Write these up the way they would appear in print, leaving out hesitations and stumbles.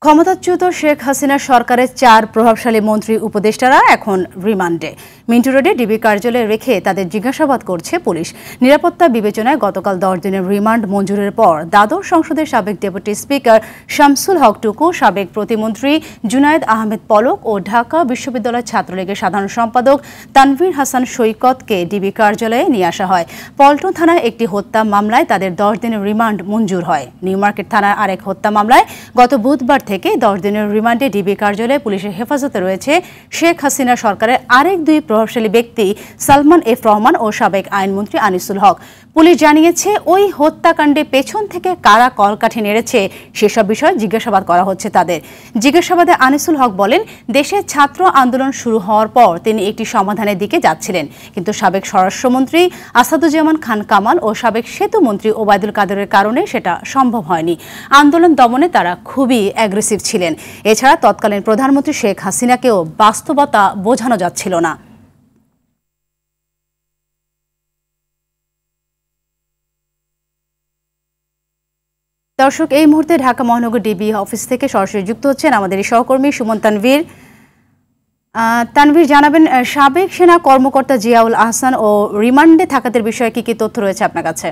ক্ষমতাচ্যুত শেখ হাসিনা সরকারের 4 প্রভাবশালী মন্ত্রী উপদেষ্টারা এখন রিমান্ডে। মিন্টু রোডে ডিবি কার্যালয়ে রেখে তাদের জিজ্ঞাসাবাদ করছে পুলিশ। নিরাপত্তা বিবেচনায় গতকাল 10 দিনের রিমান্ড মঞ্জুরের পর দ্বাদশ সংসদের সাবেক ডেপুটি স্পিকার শামসুল হক টুকু, সাবেক প্রতিমন্ত্রী জুনায়েদ আহমেদ পলক ও ঢাকা বিশ্ববিদ্যালয় ছাত্রলীগের সাধারণ সম্পাদক তানভীর হাসান সৈকতকে ডিবি কার্যালয়ে নিয়ে আসা হয়। পল্টন থানায় একটি হত্যা মামলায় তাদের 10 দিনের রিমান্ড মঞ্জুর হয়। নিউ মার্কেট থানার আরেক হত্যা মামলায় গত বুধবার থেকে 10 দিনের রিমান্ডে ডিবি কার্যালয়ে পুলিশের হেফাজতে রয়েছে শেখ হাসিনা সরকারের আরেক 2 প্রভাবশালী ব্যক্তি সালমান এফ রহমান ও সাবেক আইনমন্ত্রী আনিসুল হক। পুলিশ জানিয়েছে, ওই হত্যাকাণ্ডে পেছন থেকে কারা কলকাঠি নেড়েছে সেসব বিষয়ে জিজ্ঞাসাবাদ করা হচ্ছে তাদের। জিজ্ঞাসাবাদে আনিসুল হক বলেন, দেশে ছাত্র আন্দোলন শুরু হওয়ার পর তিনি একটি সমাধানের দিকে যাচ্ছিলেন, কিন্তু সাবেক স্বরাষ্ট্রমন্ত্রী আসাদুজ্জামান খান কামাল ও সাবেক সেতু মন্ত্রী ওবায়দুল কাদেরের কারণে সেটা সম্ভব হয়নি। আন্দোলন দমনে তারা খুবই অ্যাগ্রেসিভ ছিলেন। এছাড়া তৎকালীন প্রধানমন্ত্রী শেখ হাসিনাকেও বাস্তবতা বোঝানো যাচ্ছিল না। দর্শক, এই মুহূর্তে ঢাকা মহানগর ডিবি অফিস থেকে সরাসরি যুক্ত হচ্ছেন আমাদের এই সহকর্মী সুমন তানভীর। তানভীর, জানাবেন সাবেক সেনা কর্মকর্তা জিয়াউল আহসান ও রিমান্ডে থাকাদের বিষয়ে কি কি তথ্য রয়েছে আপনার কাছে?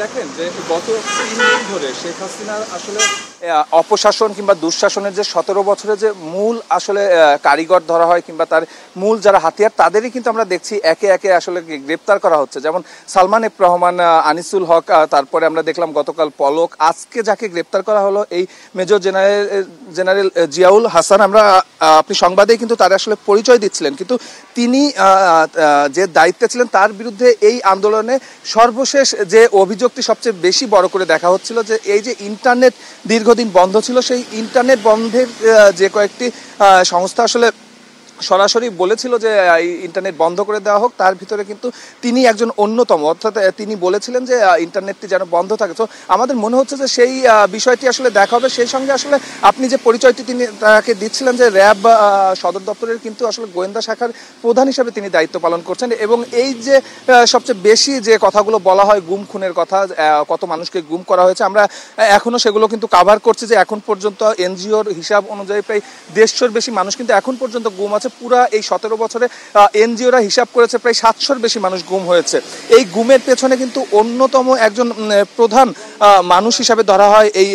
দেখেন যে গত 3 দিন ধরে শেখ হাসিনার আসলে অপশাসন কিংবা দুঃশাসনের যে 17 বছরের যে মূল আসলে কারিগর ধরা হয় কিংবা তার মূল যারা হাতিয়ার, তাদেরই কিন্তু আমরা দেখছি একে একে আসলে গ্রেপ্তার করা হচ্ছে। যেমন সালমান এফ রহমান, আনিসুল হক, তারপরে আমরা দেখলাম গতকাল পলক। আজকে যাকে গ্রেপ্তার করা হলো এই মেজর জেনারেল জিয়াউল হাসান, আপনি সংবাদেই কিন্তু তার আসলে পরিচয় দিচ্ছিলেন, কিন্তু তিনি যে দায়িত্বে ছিলেন তার বিরুদ্ধে এই আন্দোলনে সর্বশেষ যে অভিযোগটি সবচেয়ে বেশি বড় করে দেখা হচ্ছিল, যে এই যে ইন্টারনেট দীর্ঘদিন বন্ধ ছিল, সেই ইন্টারনেট বন্ধের যে কয়েকটি সংস্থা আসলে সরাসরি বলেছিল যে ইন্টারনেট বন্ধ করে দেওয়া হোক, তার ভিতরে কিন্তু তিনি একজন অন্যতম। অর্থাৎ তিনি বলেছিলেন যে ইন্টারনেটটি যেন বন্ধ থাকে। তো আমাদের মনে হচ্ছে যে সেই বিষয়টি আসলে দেখা হবে। সেই সঙ্গে আসলে আপনি যে পরিচয়টি তিনি তাকে দিচ্ছিলেন, যে র্যাব সদর দপ্তরের কিন্তু আসলে গোয়েন্দা শাখার প্রধান হিসেবে তিনি দায়িত্ব পালন করছেন। এবং এই যে সবচেয়ে বেশি যে কথাগুলো বলা হয়, গুম খুনের কথা, কত মানুষকে গুম করা হয়েছে, আমরা এখনো সেগুলো কিন্তু কাভার করছি। যে এখন পর্যন্ত এনজিওর হিসাব অনুযায়ী প্রায় 150-র বেশি মানুষ কিন্তু এখন পর্যন্ত গুম আছে। পুরা এই 17 বছরে এনজিওরা হিসাব করেছে প্রায় 700-র বেশি মানুষ গুম হয়েছে। এই গুমের পেছনে কিন্তু অন্যতম একজন প্রধান মানুষ হিসাবে ধরা হয় এই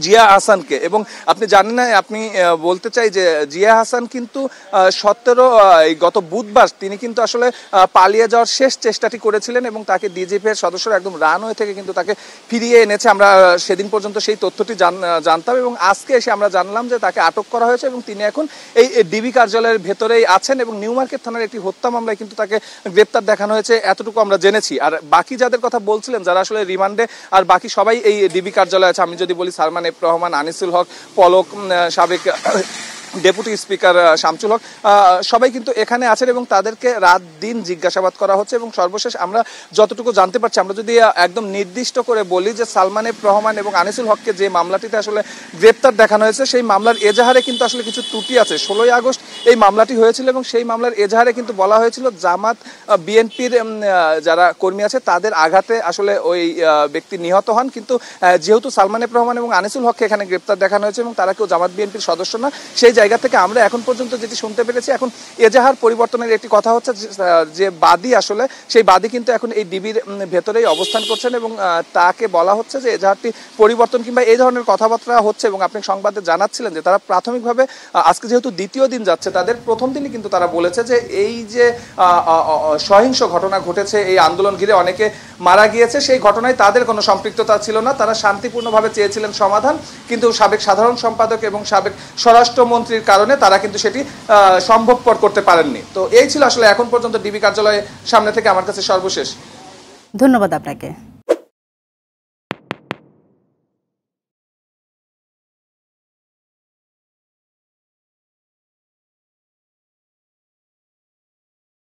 জিয়া হাসানকে। এবং আপনি জানেন না, আপনি বলতে চাই যে জিয়া হাসান কিন্তু গত বুধবার তিনি কিন্তু আসলে পালিয়ে যাওয়ার শেষ চেষ্টাটি করেছিলেন এবং তাকে ডিজিএফের সদস্যরা একদম রানওয়ে থেকে কিন্তু তাকে ফিরিয়ে এনেছে। আমরা সেদিন পর্যন্ত সেই তথ্যটি জানতাম এবং আজকে এসে আমরা জানলাম যে তাকে আটক করা হয়েছে এবং তিনি এখন এই ডিবি কার্যালয়ের ভেতরেই আছেন এবং নিউ মার্কেট থানার একটি হত্যা মামলায় কিন্তু তাকে গ্রেপ্তার দেখানো হয়েছে, এতটুকু আমরা জেনেছি। আর বাকি যাদের কথা বলছিলেন, যারা আসলে রিমান্ডে, আর বাকি সবাই এই ডিবি কার্যালয়ে আছে। আমি যদি বলি, সালমান এফ রহমান, আনিসুল হক, পলক, সাবেক ডেপুটি স্পিকার শামসুল হক, সবাই কিন্তু এখানে আছেন এবং তাদেরকে রাত দিন জিজ্ঞাসাবাদ করা হচ্ছে। এবং সর্বশেষ আমরা যতটুকু জানতে পারছি, আমরা যদি একদম নির্দিষ্ট করে বলি, যে সালমান এফ রহমান এবং আনিসুল হককে যে মামলাটিতে আসলে গ্রেপ্তার দেখানো হয়েছে, সেই মামলার এজাহারে কিন্তু আসলে কিছু ত্রুটি আছে। 16ই আগস্ট এই মামলাটি হয়েছিল এবং সেই মামলার এজাহারে কিন্তু বলা হয়েছিল জামাত বিএনপির যারা কর্মী আছে তাদের আঘাতে আসলে ওই ব্যক্তি নিহত হন। কিন্তু যেহেতু সালমান এফ রহমান এবং আনিসুল হককে এখানে গ্রেপ্তার দেখানো হয়েছে এবং তারা কেউ জামাত বিএনপির সদস্য না, সেই জায়গা থেকে আমরা এখন পর্যন্ত যেটি শুনতে পেরেছি, এখন এজাহার পরিবর্তনের একটি কথা হচ্ছে, যে বাদী আসলে সেই বাদী কিন্তু এখন এই ডিবির ভেতরেই অবস্থান করছেন এবং তাকে বলা হচ্ছে যে এজাহারটি পরিবর্তন কিংবা এই ধরনের কথাবার্তা হচ্ছে। এবং আপনি সংবাদে জানাচ্ছিলেন যে তারা প্রাথমিকভাবে আজকে যেহেতু দ্বিতীয় দিন যাচ্ছে, তাদের প্রথম দিনই কিন্তু তারা বলেছে যে এই যে সহিংস ঘটনা ঘটেছে, এই আন্দোলন ঘিরে অনেকে মারা গিয়েছে, সেই ঘটনায় তাদের কোনো সম্পৃক্ততা ছিল না। তারা শান্তিপূর্ণভাবে চেয়েছিলেন সমাধান, কিন্তু সাবেক সাধারণ সম্পাদক এবং সাবেক স্বরাষ্ট্রমন্ত্রীর কারণে তারা কিন্তু সেটি সম্ভবপর করতে পারেননি। তো এই ছিল আসলে এখন পর্যন্ত ডিবি কার্যালয়ের সামনে থেকে আমার কাছে সর্বশেষ। ধন্যবাদ আপনাকে।